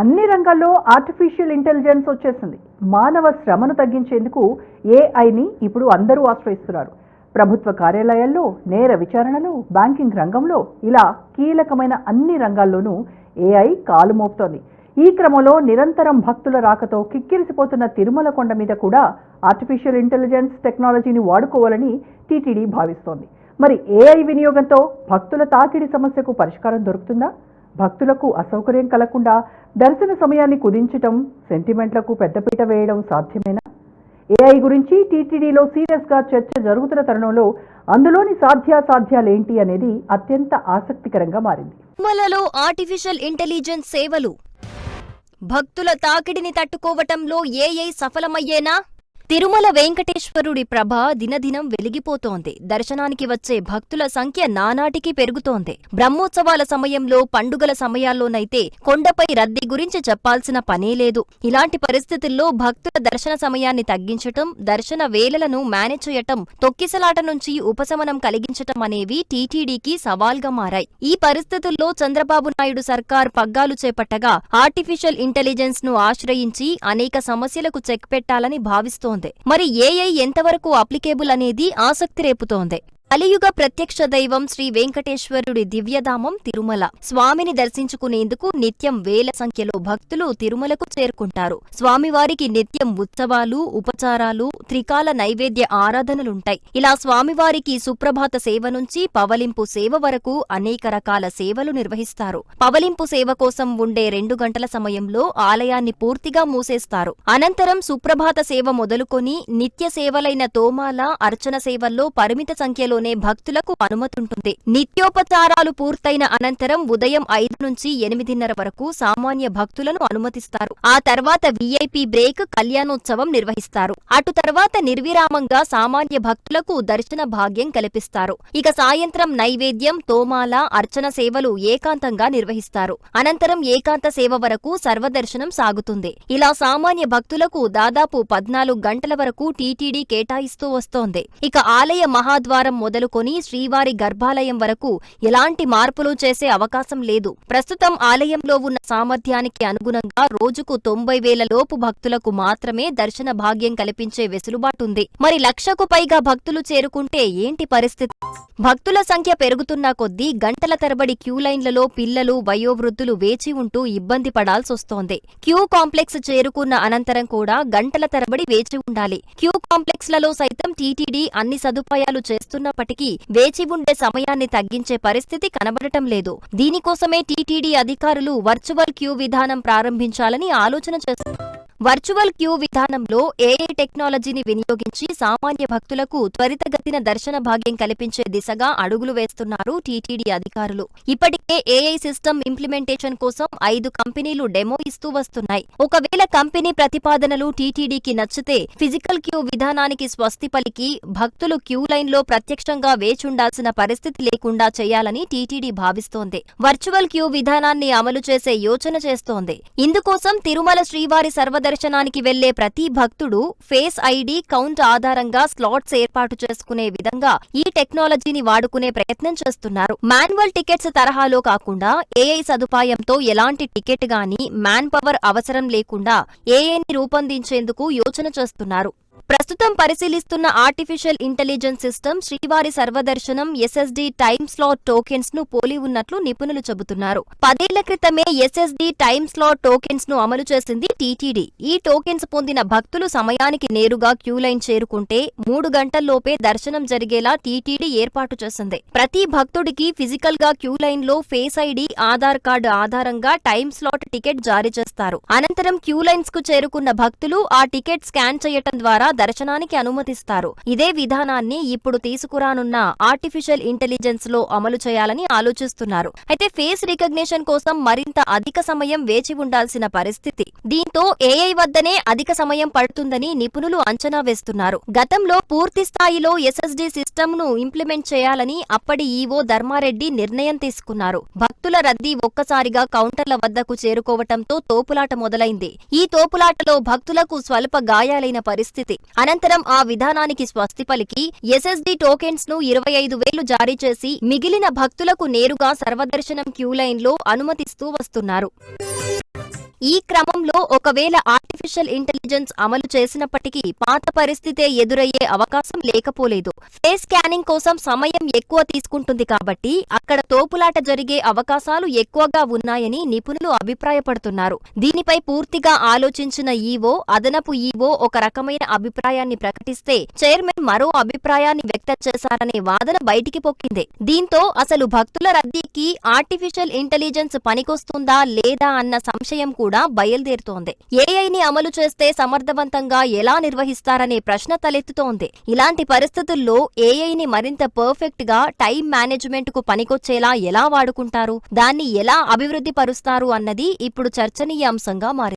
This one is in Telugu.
అన్ని రంగాల్లో ఆర్టిఫిషియల్ ఇంటెలిజెన్స్ వచ్చేసింది. మానవ శ్రమను తగ్గించేందుకు ఏఐని ఇప్పుడు అందరూ ఆశ్రయిస్తున్నారు. ప్రభుత్వ కార్యాలయాల్లో, నేర విచారణలో, బ్యాంకింగ్ రంగంలో ఇలా కీలకమైన అన్ని రంగాల్లోనూ ఏఐ కాలు మోపుతోంది. ఈ క్రమంలో నిరంతరం భక్తుల రాకతో కిక్కిరిసిపోతున్న తిరుమల కొండ మీద కూడా ఆర్టిఫిషియల్ ఇంటెలిజెన్స్ టెక్నాలజీని వాడుకోవాలని టీటీడీ భావిస్తోంది. మరి ఏఐ వినియోగంతో భక్తుల తాకిడి సమస్యకు పరిష్కారం దొరుకుతుందా? భక్తులకు అసౌకర్యం కలగకుండా దర్శన సమయాన్ని కుదించటం, సెంటిమెంట్లకు పెద్దపీట వేయడం సాధ్యమేనా? ఏఐ గురించి టీటీడీలో సీరియస్గా చర్చ జరుగుతున్న తరుణంలో అందులోని సాధ్యాసాధ్యాలేంటి అనేది అత్యంత ఆసక్తికరంగా మారింది. తిరుమలలో ఆర్టిఫిషియల్ ఇంటెలిజెన్స్ సేవలు భక్తుల తాకిడిని తట్టుకోవటంలో ఏఐ సఫలమయ్యేనా? తిరుమల వెంకటేశ్వరుడి ప్రభ దినదినం వెలిగిపోతోంది. దర్శనానికి వచ్చే భక్తుల సంఖ్య నానాటికి పెరుగుతోంది. బ్రహ్మోత్సవాల సమయంలో, పండుగల సమయాల్లోనైతే కొండపై రద్దీ గురించి చెప్పాల్సిన పనే లేదు. ఇలాంటి పరిస్థితుల్లో భక్తుల దర్శన సమయాన్ని తగ్గించటం, దర్శన వేళలను మేనేజ్ చేయటం, తొక్కిసలాట నుంచి ఉపశమనం కలిగించటం అనేవి టీటీడీకి సవాల్గా మారాయి. ఈ పరిస్థితుల్లో చంద్రబాబు నాయుడు సర్కార్ పగ్గాలు చేపట్టగా ఆర్టిఫిషియల్ ఇంటెలిజెన్స్ ను ఆశ్రయించి అనేక సమస్యలకు చెక్ పెట్టాలని భావిస్తోంది. మరి ఏఐ ఎంతవరకు అప్లికేబుల్ అనేది ఆసక్తి రేపుతోంది. కలియుగ ప్రత్యక్ష దైవం శ్రీ వెంకటేశ్వరుడి దివ్యధామం తిరుమల. స్వామిని దర్శించుకునేందుకు నిత్యం వేల సంఖ్యలో భక్తులు తిరుమలకు చేరుకుంటారు. స్వామివారికి నిత్యం ఉత్సవాలు, ఉపచారాలు, త్రికాల నైవేద్య ఆరాధనలుంటాయి. ఇలా స్వామివారికి సుప్రభాత సేవ నుంచి పవలింపు సేవ వరకు అనేక రకాల సేవలు నిర్వహిస్తారు. పవలింపు సేవ కోసం ఉండే 2 గంటల సమయంలో ఆలయాన్ని పూర్తిగా మూసేస్తారు. అనంతరం సుప్రభాత సేవ మొదలుకొని నిత్య సేవలైన తోమాల, అర్చన సేవల్లో పరిమిత సంఖ్యలో భక్తులకు అనుమతుంటుంది. నిత్యోపచారాలు పూర్తయిన అనంతరం ఉదయం 5 నుంచి 8:30 వరకు సామాన్య భక్తులను అనుమతిస్తారు. ఆ తర్వాత వీఐపీ బ్రేక్, కళ్యాణోత్సవం నిర్వహిస్తారు. అటు తర్వాత నిర్విరామంగా సామాన్య భక్తులకు దర్శన భాగ్యం కల్పిస్తారు. ఇక సాయంత్రం నైవేద్యం, తోమాల, అర్చన సేవలు ఏకాంతంగా నిర్వహిస్తారు. అనంతరం ఏకాంత సేవ వరకు సర్వదర్శనం సాగుతుంది. ఇలా సామాన్య భక్తులకు దాదాపు 14 గంటల వరకు టీటీడీ కేటాయిస్తూ వస్తోంది. ఇక ఆలయ మహాద్వారం మొదలుకొని శ్రీవారి గర్భాలయం వరకు ఎలాంటి మార్పులు చేసే అవకాశం లేదు. ప్రస్తుతం ఆలయంలో ఉన్న సామర్థ్యానికి అనుగుణంగా రోజుకు 90,000 లోపు భక్తులకు మాత్రమే దర్శన భాగ్యం కల్పించే వెసులుబాటుంది. మరి 1,00,000కు పైగా భక్తులు చేరుకుంటే ఏంటి పరిస్థితి? భక్తుల సంఖ్య పెరుగుతున్న కొద్దీ గంటల తరబడి క్యూలైన్లలో పిల్లలు, వయోవృద్ధులు వేచి ఉంటూ ఇబ్బంది పడాల్సొస్తోంది. క్యూ కాంప్లెక్స్ చేరుకున్న అనంతరం కూడా గంటల తరబడి వేచి ఉండాలి. క్యూ కాంప్లెక్స్లలో సైతం టీటీడీ అన్ని సదుపాయాలు చేస్తున్నప్పటికీ వేచి ఉండే సమయాన్ని తగ్గించే పరిస్థితి కనబడటం లేదు. దీనికోసమే టీటీడీ అధికారులు వర్చువల్ క్యూ విధానం ప్రారంభించాలని ఆలోచన చేస్తున్నారు. వర్చువల్ క్యూ విధానంలో ఏఐ టెక్నాలజీని వినియోగించి సామాన్య భక్తులకు త్వరితగతిన దర్శన భాగ్యం కల్పించే దిశగా అడుగులు వేస్తున్నారు టీటీడీ అధికారులు. ఇప్పటికే ఏఐ సిస్టమ్ ఇంప్లిమెంటేషన్ కోసం 5 కంపెనీలు డెమో ఇస్తూ వస్తున్నాయి. ఒకవేళ కంపెనీ ప్రతిపాదనలు టీటీడీకి నచ్చితే ఫిజికల్ క్యూ విధానానికి స్వస్తి పలికి భక్తులు క్యూ లైన్లో ప్రత్యక్షంగా వేచుండాల్సిన పరిస్థితి లేకుండా చేయాలని టీటీడీ భావిస్తోంది. వర్చువల్ క్యూ విధానాన్ని అమలు చేసే యోచన చేస్తోంది. ఇందుకోసం తిరుమల శ్రీవారి దర్శనానికి వెళ్లే ప్రతి భక్తుడు ఫేస్ ఐడి, కౌంట్ ఆధారంగా స్లాట్స్ ఏర్పాటు చేసుకునే విధంగా ఈ టెక్నాలజీని వాడుకునే ప్రయత్నం చేస్తున్నారు. మాన్యువల్ టికెట్స్ తరహాలో కాకుండా ఏఐ సదుపాయంతో ఎలాంటి టికెట్ గానీ మ్యాన్ పవర్ అవసరం లేకుండా ఏఐని రూపొందించేందుకు యోచన చేస్తున్నారు. ప్రస్తుతం పరిశీలిస్తున్న ఆర్టిఫిషియల్ ఇంటెలిజెన్స్ సిస్టమ్ శ్రీవారి సర్వదర్శనం ఎస్ఎస్డి టైమ్ స్లాట్ టోకెన్స్ ను పోలి ఉన్నట్లు నిపుణులు చెబుతున్నారు. 10 ఏళ్ల క్రితమే ఎస్ఎస్డి టైమ్ స్లాట్ టోకెన్స్ ను అమలు చేసింది టీటీడీ. ఈ టోకెన్స్ పొందిన భక్తులు సమయానికి నేరుగా క్యూలైన్ చేరుకుంటే 3 గంటల్లోపే దర్శనం జరిగేలా టీటీడీ ఏర్పాటు చేసింది. ప్రతి భక్తుడికి ఫిజికల్ గా క్యూలైన్ లో ఫేస్ ఐడి, ఆధార్ కార్డు ఆధారంగా టైమ్ స్లాట్ టికెట్ జారీ చేస్తారు. అనంతరం క్యూలైన్స్ కు చేరుకున్న భక్తులు ఆ టికెట్ స్కాన్ చేయటం ద్వారా దర్శనానికి అనుమతిస్తారు. ఇదే విధానాన్ని ఇప్పుడు తీసుకురానున్న ఆర్టిఫిషియల్ ఇంటెలిజెన్స్ లో అమలు చేయాలని ఆలోచిస్తున్నారు. అయితే ఫేస్ రికగ్నిషన్ కోసం మరింత అధిక సమయం వేచి ఉండాల్సిన పరిస్థితి. దీంతో ఏఐ వద్దనే అధిక సమయం పడుతుందని నిపుణులు అంచనా వేస్తున్నారు. గతంలో పూర్తి స్థాయిలో ఎస్ఎస్డి సిస్టమ్ ను ఇంప్లిమెంట్ చేయాలని అప్పటి ఈవో ధర్మారెడ్డి నిర్ణయం తీసుకున్నారు. భక్తుల రద్దీ ఒక్కసారిగా కౌంటర్ల వద్దకు చేరుకోవటంతో తోపులాట మొదలైంది. ఈ తోపులాటలో భక్తులకు స్వల్ప గాయాలైన పరిస్థితి. అనంతరం ఆ విధానానికి స్వస్తి పలికి ఎస్ఎస్డి టోకెన్స్ ను 25,000 జారీ చేసి మిగిలిన భక్తులకు నేరుగా సర్వదర్శనం క్యూలైన్లో అనుమతిస్తూ వస్తున్నారు. ఈ క్రమంలో ఒకవేళ ఆర్టిఫిషియల్ ఇంటెలిజెన్స్ అమలు చేసినప్పటికీ పాత పరిస్థితే ఎదురయ్యే అవకాశం లేకపోలేదు. ఫేస్ స్కానింగ్ కోసం సమయం ఎక్కువ తీసుకుంటుంది కాబట్టి అక్కడ తోపులాట జరిగే అవకాశాలు ఎక్కువగా ఉన్నాయని నిపుణులు అభిప్రాయపడుతున్నారు. దీనిపై పూర్తిగా ఆలోచించిన ఈవో, అదనపు ఈవో ఒక రకమైన అభిప్రాయాన్ని ప్రకటిస్తే చైర్మన్ మరో అభిప్రాయాన్ని వ్యక్తం చేశారనే వాదన బయటికి పొక్కింది. దీంతో అసలు భక్తుల రద్దీకి ఆర్టిఫిషియల్ ఇంటెలిజెన్స్ పనికొస్తుందా లేదా అన్న సంశయం కూడా బయలుదేరుతోంది. ఏఐని అమలు చేస్తే సమర్థవంతంగా ఎలా నిర్వహిస్తారనే ప్రశ్న తలెత్తుతోంది. ఇలాంటి పరిస్థితుల్లో ఏఐని మరింత పర్ఫెక్ట్ గా టైం మేనేజ్మెంట్ కు పనికొచ్చేలా ఎలా వాడుకుంటారు, దాన్ని ఎలా అభివృద్ధి పరుస్తారు అన్నది ఇప్పుడు చర్చనీయాంశంగా మారింది.